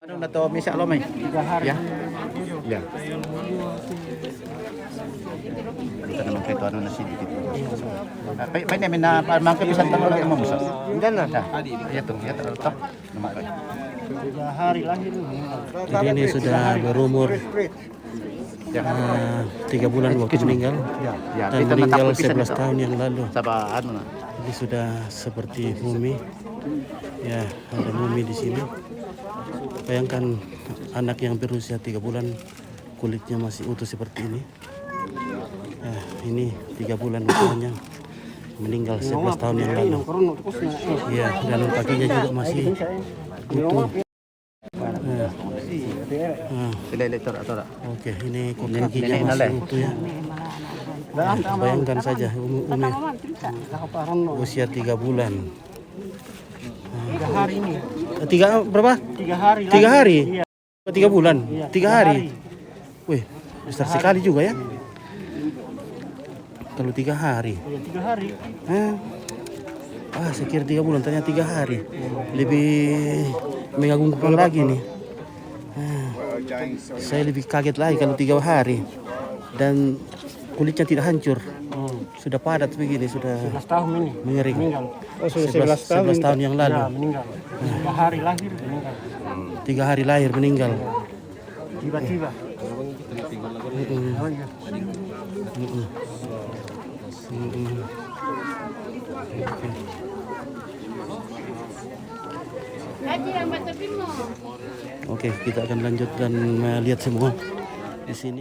Ano na to, Misa Lomay? 3 hari. Ya. Ya. Kita naman kayo ano na sini dito. Pay namin na mangke bisan tanong lagi mo musa. Hindi na. Ya tuh, ya tuh. Nama kayo. 3 hari lahir. Jadi ini sudah berumur 3 bulan waktu meninggal Ya, dan kita meninggal natapos pisan 11 ito. tahun yang lalu. Sa ano na. Jadi sudah seperti mumi. Ya, ada mumi di sini. Bayangkan anak yang berusia 3 bulan kulitnya masih utuh seperti ini. Ya, ini 3 bulan usianya, meninggal 11 tahun yang lalu. Ya, dan kakinya juga masih utuh. Sila elektor atau tak? Oke, ini kakinya masih utuh ya. Nah, bayangkan saja Umi usia 3 bulan. 3 hari ini. Berapa? 3 hari. 3 hari? Iya. 3 bulan? Iya, 3 hari? Wih, besar sekali juga ya. Kalau 3 hari. Iya, 3 hari. Saya kira 3 bulan, ternyata 3 hari. Lebih mengagumkan lagi nih. Saya lebih kaget lagi kalau 3 hari. Dan kulitnya tidak hancur. Sudah padat begini, sudah 11 tahun ini. mengering. Meninggal. 11 tahun yang lalu. Ya, meninggal. 3 hari lahir meninggal. 3 hari lahir meninggal. Tiba-tiba. Oke, kita akan lanjutkan melihat semua di sini.